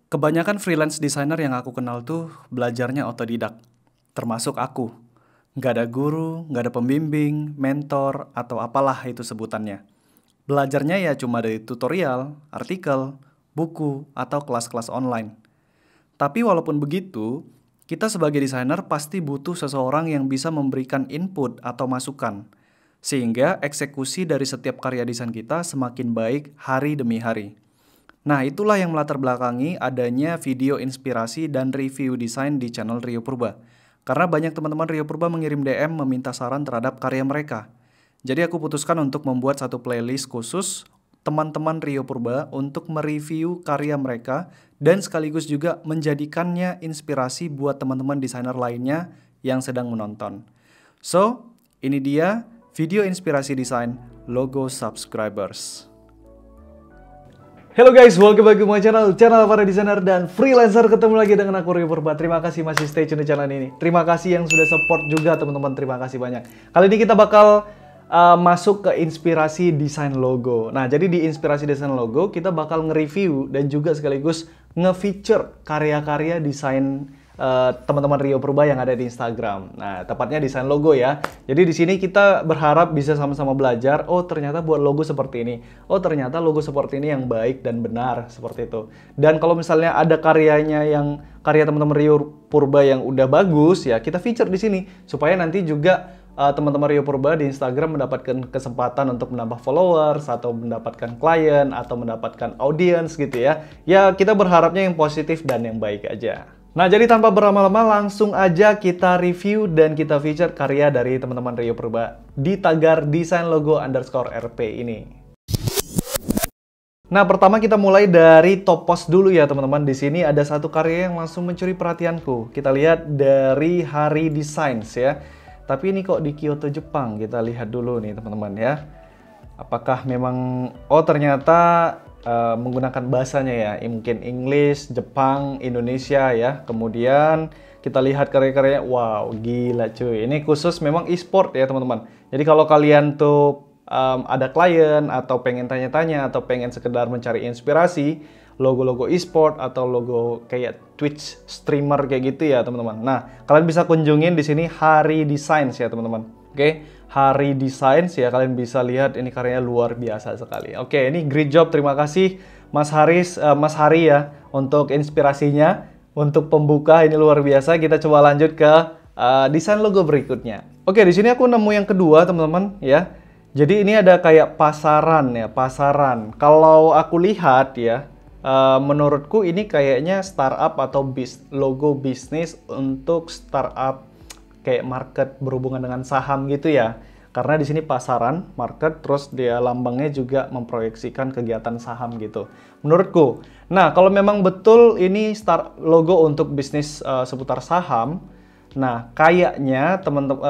Kebanyakan freelance designer yang aku kenal tuh belajarnya otodidak, termasuk aku. Nggak ada guru, nggak ada pembimbing, mentor, atau apalah itu sebutannya. Belajarnya ya cuma dari tutorial, artikel, buku, atau kelas-kelas online. Tapi walaupun begitu, kita sebagai desainer pasti butuh seseorang yang bisa memberikan input atau masukan, sehingga eksekusi dari setiap karya desain kita semakin baik hari demi hari. Nah, itulah yang melatar belakangi adanya video inspirasi dan review desain di channel Rio Purba. Karena banyak teman-teman Rio Purba mengirim DM meminta saran terhadap karya mereka. Jadi aku putuskan untuk membuat satu playlist khusus teman-teman Rio Purba untuk mereview karya mereka dan sekaligus juga menjadikannya inspirasi buat teman-teman desainer lainnya yang sedang menonton. So, ini dia video inspirasi desain logo subscribers. Halo guys, welcome back to my channel para desainer dan freelancer. Ketemu lagi dengan aku Rio Purba. Terima kasih masih stay tune di channel ini. Terima kasih yang sudah support juga teman-teman, terima kasih banyak. Kali ini kita bakal masuk ke inspirasi desain logo. Nah, jadi di inspirasi desain logo kita bakal nge-review dan juga sekaligus nge-feature karya-karya desain teman-teman Rio Purba yang ada di Instagram. Nah, tepatnya desain logo ya. Jadi di sini kita berharap bisa sama-sama belajar. Oh, ternyata buat logo seperti ini. Oh, ternyata logo seperti ini yang baik dan benar seperti itu. Dan kalau misalnya ada karyanya yang karya teman-teman Rio Purba yang udah bagus ya, kita feature di sini supaya nanti juga teman-teman Rio Purba di Instagram mendapatkan kesempatan untuk menambah followers atau mendapatkan klien atau mendapatkan audience gitu ya. Ya, kita berharapnya yang positif dan yang baik aja. Nah, jadi tanpa berlama-lama langsung aja kita review dan kita feature karya dari teman-teman Rio Purba di tagar desain logo _RP ini. Nah, pertama kita mulai dari top post dulu ya teman-teman. Di sini ada satu karya yang langsung mencuri perhatianku. Kita lihat dari Hari Designs ya. Tapi ini kok di Kyoto, Jepang. Kita lihat dulu nih teman-teman ya. Apakah memang, oh ternyata menggunakan bahasanya ya, mungkin English, Jepang, Indonesia ya. Kemudian kita lihat karya-karyanya, wow gila cuy. Ini khusus memang e-sport ya teman-teman. Jadi kalau kalian tuh ada klien atau pengen tanya-tanya atau pengen sekedar mencari inspirasi, logo-logo e-sport atau logo kayak Twitch streamer kayak gitu ya teman-teman. Nah, kalian bisa kunjungin di sini Hari Designs ya teman-teman. Oke, Hari Designs ya, kalian bisa lihat ini karyanya luar biasa sekali. Oke, ini great job, terima kasih Mas Hari ya untuk inspirasinya, untuk pembuka ini luar biasa. Kita coba lanjut ke desain logo berikutnya. Oke, di sini aku nemu yang kedua teman-teman ya. Jadi ini ada kayak pasaran ya, pasaran. Kalau aku lihat ya, menurutku ini kayaknya startup atau logo bisnis untuk startup kayak market berhubungan dengan saham gitu ya. Karena di sini pasaran, market, terus dia lambangnya juga memproyeksikan kegiatan saham gitu. Menurutku. Nah, kalau memang betul ini logo untuk bisnis seputar saham, nah kayaknya teman-teman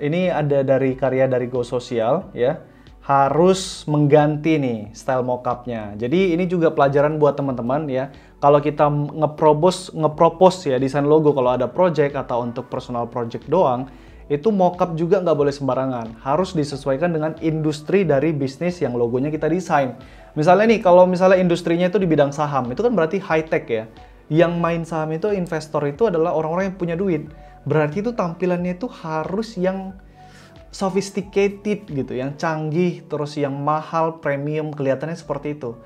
ini ada dari karya dari Go Social ya. Harus mengganti nih style mockupnya. Jadi ini juga pelajaran buat teman-teman ya. Kalau kita ngepropose ya desain logo kalau ada project atau untuk personal project doang, itu mockup juga nggak boleh sembarangan. Harus disesuaikan dengan industri dari bisnis yang logonya kita desain. Misalnya nih, kalau misalnya industrinya itu di bidang saham, itu kan berarti high tech ya. Yang main saham itu, investor itu adalah orang-orang yang punya duit. Berarti itu tampilannya itu harus yang sophisticated gitu, yang canggih, terus yang mahal, premium, kelihatannya seperti itu.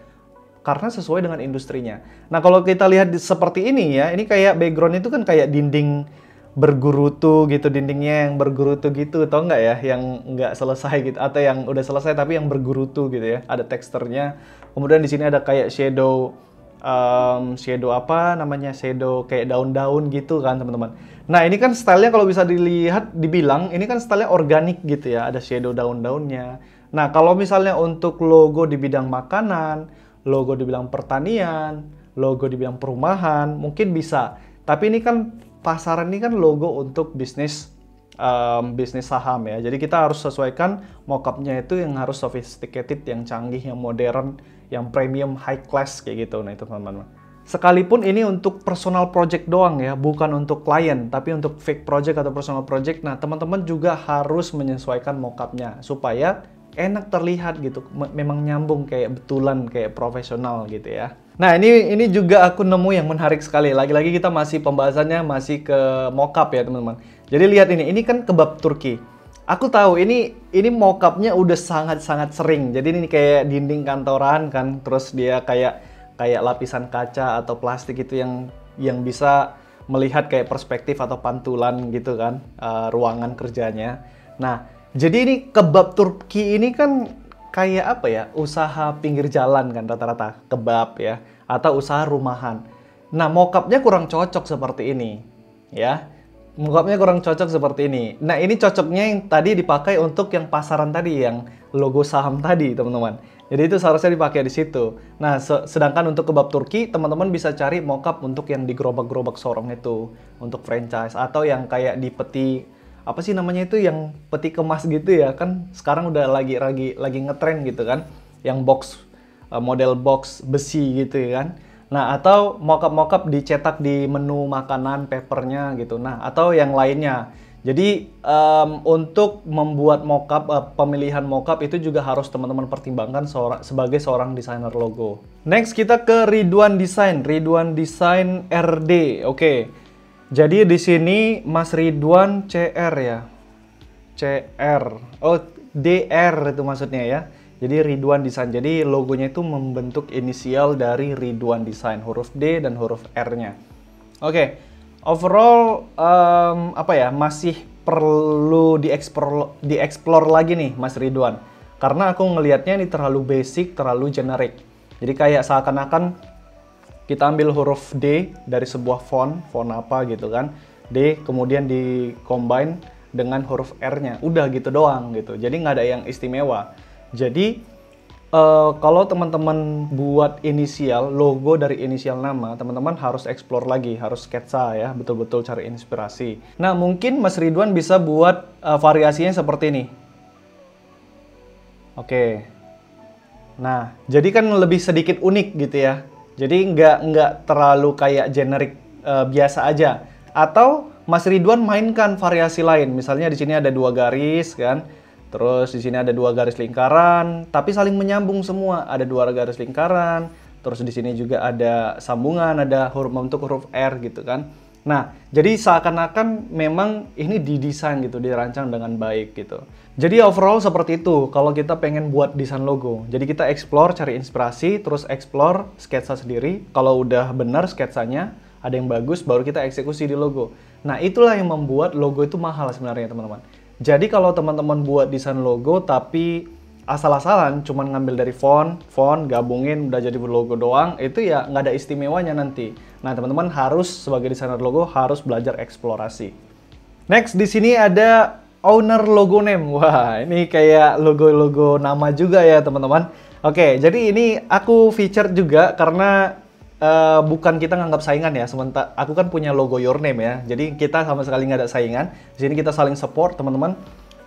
Karena sesuai dengan industrinya. Nah, kalau kita lihat seperti ini ya, ini kayak background itu kan kayak dinding bergerutu gitu, dindingnya yang bergerutu gitu, tau nggak ya? Yang nggak selesai gitu, atau yang udah selesai tapi yang bergerutu gitu ya, ada teksturnya. Kemudian di sini ada kayak shadow apa namanya, shadow kayak daun-daun gitu kan teman-teman. Nah, ini kan stylenya kalau bisa dibilang ini kan stylenya organik gitu ya, ada shadow daun-daunnya. Nah, kalau misalnya untuk logo di bidang makanan, logo di bidang pertanian, logo di bidang perumahan, mungkin bisa. Tapi ini kan pasaran, ini kan logo untuk bisnis saham ya. Jadi kita harus sesuaikan mockupnya itu yang harus sophisticated, yang canggih, yang modern, yang premium, high class kayak gitu. Nah, itu teman-teman. Sekalipun ini untuk personal project doang ya, bukan untuk klien, tapi untuk fake project atau personal project. Nah, teman-teman juga harus menyesuaikan mockupnya supaya enak terlihat gitu, memang nyambung kayak betulan, kayak profesional gitu ya. Nah ini juga aku nemu yang menarik sekali. Lagi-lagi kita masih pembahasannya masih ke mockup ya teman-teman. Jadi lihat ini kan kebab Turki. Aku tahu ini mockupnya udah sangat-sangat sering. Jadi ini kayak dinding kantoran kan, terus dia kayak lapisan kaca atau plastik itu yang bisa melihat kayak perspektif atau pantulan gitu kan, ruangan kerjanya. Nah, jadi ini kebab Turki ini kan kayak apa ya, usaha pinggir jalan kan rata-rata kebab ya, atau usaha rumahan. Nah, mockupnya kurang cocok seperti ini ya. Mockupnya kurang cocok seperti ini. Nah, ini cocoknya yang tadi dipakai untuk yang pasaran tadi, yang logo saham tadi, teman-teman. Jadi itu seharusnya dipakai di situ. Nah, sedangkan untuk kebab Turki, teman-teman bisa cari mockup untuk yang di gerobak-gerobak sorong itu, untuk franchise, atau yang kayak di peti, apa sih namanya itu, yang peti kemas gitu ya, kan sekarang udah lagi ngetren gitu kan, yang box, model box besi gitu ya kan. Nah, atau mockup dicetak di menu makanan, papernya gitu. Nah, atau yang lainnya. Jadi, untuk membuat mockup, pemilihan mockup itu juga harus teman-teman pertimbangkan sebagai seorang desainer logo. Next, kita ke Ridwan Design. Ridwan Design RD. Oke. Jadi, di sini Mas Ridwan CR ya. CR. Oh, DR itu maksudnya ya. Jadi Ridwan Design. Jadi logonya itu membentuk inisial dari Ridwan Design, huruf D dan huruf R-nya. Oke. Overall apa ya? Masih perlu dieksplor lagi nih Mas Ridwan. Karena aku ngelihatnya ini terlalu basic, terlalu generik. Jadi kayak seakan-akan kita ambil huruf D dari sebuah font apa gitu kan. D kemudian di-combine dengan huruf R-nya. Udah gitu doang gitu. Jadi nggak ada yang istimewa. Jadi kalau teman-teman buat inisial, logo dari inisial nama, teman-teman harus explore lagi, harus sketsa ya, betul-betul cari inspirasi. Nah, mungkin Mas Ridwan bisa buat variasinya seperti ini. Oke. Nah, jadi kan lebih sedikit unik gitu ya. Jadi nggak terlalu kayak generik biasa aja. Atau Mas Ridwan mainkan variasi lain. Misalnya di sini ada 2 garis kan. Terus di sini ada 2 garis lingkaran, tapi saling menyambung semua. Ada 2 garis lingkaran, terus di sini juga ada sambungan, ada membentuk huruf R gitu kan. Nah, jadi seakan-akan memang ini didesain gitu, dirancang dengan baik gitu. Jadi overall seperti itu kalau kita pengen buat desain logo. Jadi kita explore, cari inspirasi, terus explore, sketsa sendiri. Kalau udah benar sketsanya, ada yang bagus, baru kita eksekusi di logo. Nah, itulah yang membuat logo itu mahal sebenarnya teman-teman. Jadi kalau teman-teman buat desain logo tapi asal-asalan cuman ngambil dari font, gabungin udah jadi logo doang, itu ya nggak ada istimewanya nanti. Nah, teman-teman harus sebagai desainer logo harus belajar eksplorasi. Next, di sini ada owner logo name. Wah, ini kayak logo-logo nama juga ya, teman-teman. Oke, jadi ini aku feature juga karena bukan kita nganggap saingan ya, sementara aku kan punya logo Your Name ya, jadi kita sama sekali nggak ada saingan. Di sini kita saling support teman-teman.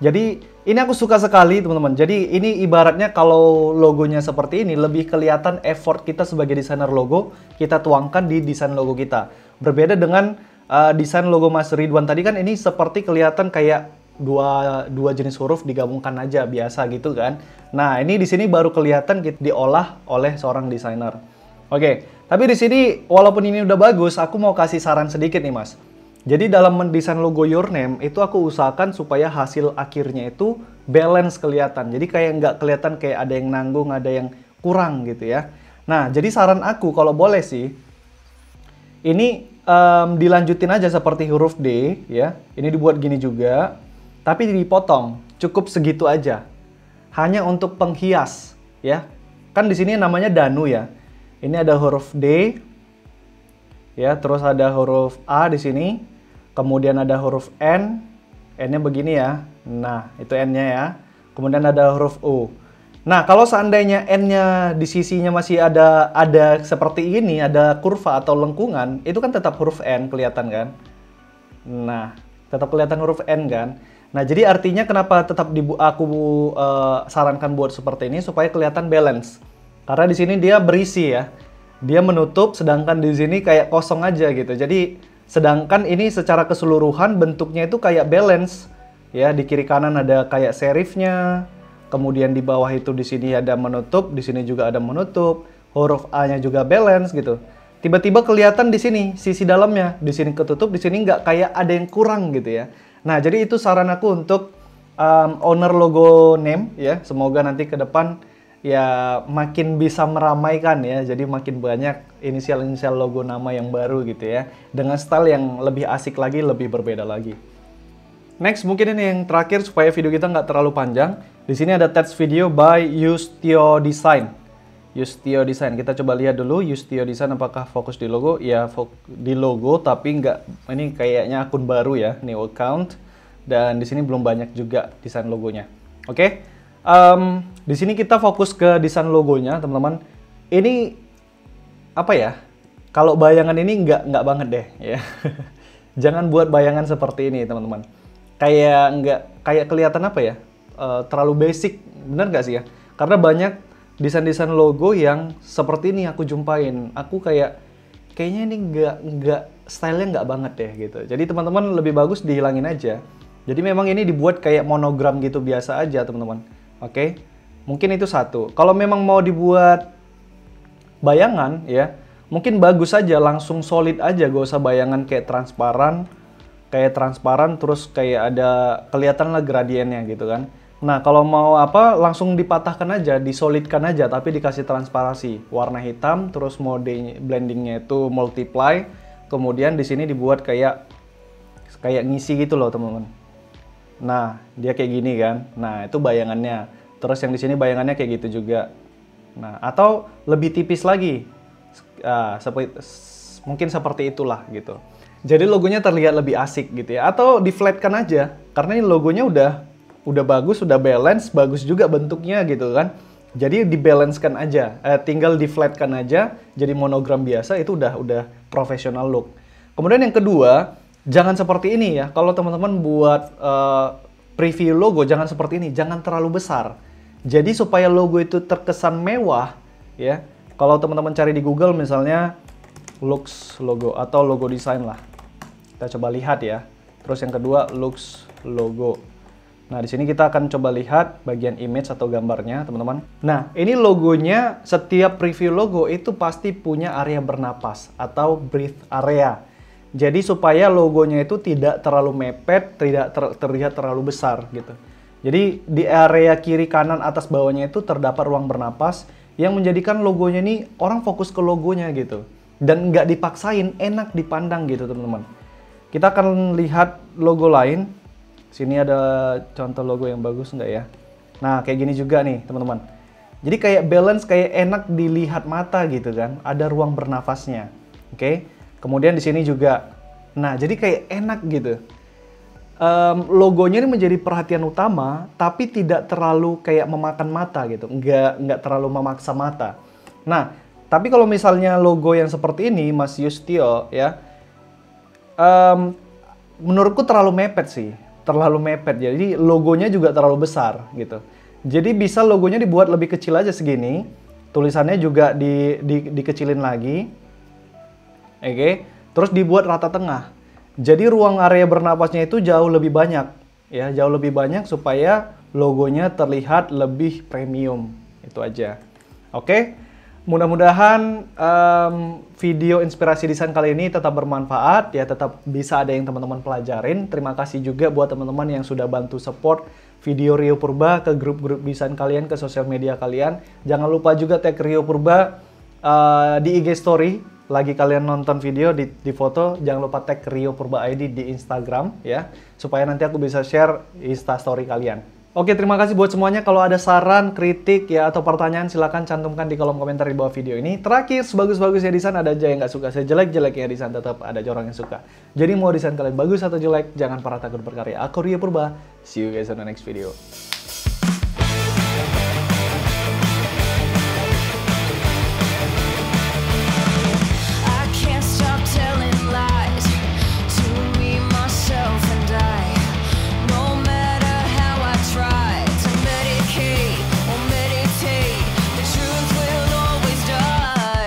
Jadi ini aku suka sekali teman-teman. Jadi ini ibaratnya kalau logonya seperti ini lebih kelihatan effort kita sebagai desainer logo kita tuangkan di desain logo kita. Berbeda dengan desain logo Mas Ridwan tadi kan ini seperti kelihatan kayak dua jenis huruf digabungkan aja biasa gitu kan. Nah ini di sini baru kelihatan diolah oleh seorang desainer. Oke, tapi di sini walaupun ini udah bagus, aku mau kasih saran sedikit nih Mas. Jadi dalam mendesain logo Your Name itu aku usahakan supaya hasil akhirnya itu balance kelihatan. Jadi kayak nggak kelihatan kayak ada yang nanggung, ada yang kurang gitu ya. Nah, jadi saran aku kalau boleh sih, ini dilanjutin aja seperti huruf D ya. Ini dibuat gini juga, tapi dipotong, cukup segitu aja. Hanya untuk penghias ya. Kan di sini namanya Danu ya. Ini ada huruf D, ya, terus ada huruf A di sini, kemudian ada huruf N, N-nya begini ya, nah itu N-nya ya, kemudian ada huruf U. Nah kalau seandainya N-nya di sisinya masih ada seperti ini, ada kurva atau lengkungan, itu kan tetap huruf N kelihatan kan? Nah, tetap kelihatan huruf N kan? Nah jadi artinya kenapa tetap aku sarankan buat seperti ini supaya kelihatan balance. Karena di sini dia berisi ya, dia menutup, sedangkan di sini kayak kosong aja gitu. Jadi sedangkan ini secara keseluruhan bentuknya itu kayak balance ya. Di kiri kanan ada kayak serifnya, kemudian di bawah itu di sini ada menutup, di sini juga ada menutup, huruf A-nya juga balance gitu. Tiba-tiba kelihatan di sini sisi dalamnya, di sini ketutup, di sini nggak, kayak ada yang kurang gitu ya. Nah, jadi itu saran aku untuk owner logo name ya. Semoga nanti ke depan ya makin bisa meramaikan ya. Jadi makin banyak inisial-inisial logo nama yang baru gitu ya. Dengan style yang lebih asik lagi, lebih berbeda lagi. Next, mungkin ini yang terakhir supaya video kita nggak terlalu panjang. Di sini ada text video by Yustio Design. Yustio Design. Kita coba lihat dulu Yustio Design apakah fokus di logo. Ya, di logo, tapi nggak. Ini kayaknya akun baru ya, new account. Dan di sini belum banyak juga desain logonya. Oke. Di sini kita fokus ke desain logonya, teman-teman. Ini apa ya? Kalau bayangan ini nggak banget deh ya. Jangan buat bayangan seperti ini, teman-teman. Kayak kelihatan apa ya? Terlalu basic, bener nggak sih ya? Karena banyak desain-desain logo yang seperti ini aku jumpain. Aku kayaknya ini nggak stylenya nggak banget deh gitu. Jadi teman-teman lebih bagus dihilangin aja. Jadi memang ini dibuat kayak monogram gitu biasa aja, teman-teman. Oke, mungkin itu satu. Kalau memang mau dibuat bayangan ya, mungkin bagus aja langsung solid aja, gak usah bayangan kayak transparan terus kayak ada kelihatan lah gradiennya gitu kan. Nah, kalau mau apa langsung dipatahkan aja, disolidkan aja tapi dikasih transparansi, warna hitam, terus mode blendingnya itu multiply, kemudian di sini dibuat kayak ngisi gitu loh, teman-teman. Nah, dia kayak gini kan. Nah, itu bayangannya. Terus yang di sini bayangannya kayak gitu juga. Nah, atau lebih tipis lagi. Mungkin seperti itulah gitu. Jadi logonya terlihat lebih asik gitu ya. Atau di-flatkan aja. Karena ini logonya udah bagus, udah balance, bagus juga bentuknya gitu kan. Jadi di-balance-kan aja. Tinggal di-flatkan aja jadi monogram biasa, itu udah professional look. Kemudian yang kedua, jangan seperti ini ya. Kalau teman-teman buat preview logo jangan seperti ini, jangan terlalu besar. Jadi supaya logo itu terkesan mewah ya. Kalau teman-teman cari di Google misalnya Lux logo atau logo design lah. Kita coba lihat ya. Terus yang kedua Lux logo. Nah, di sini kita akan coba lihat bagian image atau gambarnya, teman-teman. Nah, ini logonya, setiap preview logo itu pasti punya area bernapas atau breathe area. Jadi supaya logonya itu tidak terlalu mepet, tidak terlihat terlalu besar gitu. Jadi di area kiri, kanan, atas, bawahnya itu terdapat ruang bernapas yang menjadikan logonya ini orang fokus ke logonya gitu. Dan nggak dipaksain, enak dipandang gitu, teman-teman. Kita akan lihat logo lain. Sini ada contoh logo yang bagus nggak ya? Nah, kayak gini juga nih, teman-teman. Jadi kayak balance, kayak enak dilihat mata gitu kan. Ada ruang bernafasnya. Oke? Kemudian di sini juga. Nah, jadi kayak enak gitu. Logonya ini menjadi perhatian utama, tapi tidak terlalu kayak memakan mata gitu. Nggak terlalu memaksa mata. Nah, tapi kalau misalnya logo yang seperti ini, Mas Yustio ya, menurutku terlalu mepet sih. Terlalu mepet. Jadi logonya juga terlalu besar gitu. Jadi bisa logonya dibuat lebih kecil aja segini. Tulisannya juga dikecilin lagi. Oke. Terus dibuat rata tengah. Jadi ruang area bernapasnya itu jauh lebih banyak. Ya, jauh lebih banyak supaya logonya terlihat lebih premium. Itu aja. Oke. Mudah-mudahan video inspirasi desain kali ini tetap bermanfaat, ya, tetap bisa ada yang teman-teman pelajarin. Terima kasih juga buat teman-teman yang sudah bantu support video Rio Purba ke grup-grup desain kalian, ke sosial media kalian. Jangan lupa juga tag Rio Purba di IG Story. Lagi kalian nonton video di foto, jangan lupa tag Rio Purba ID di Instagram ya, supaya nanti aku bisa share Insta Story kalian. Oke, terima kasih buat semuanya. Kalau ada saran, kritik ya atau pertanyaan silahkan cantumkan di kolom komentar di bawah video ini. Terakhir, sebagus-bagusnya desain ada aja yang nggak suka, sejelek-jeleknya desain tetap ada aja orang yang suka. Jadi mau desain kalian bagus atau jelek, jangan pernah takut berkarya. Aku Rio Purba, see you guys on the next video.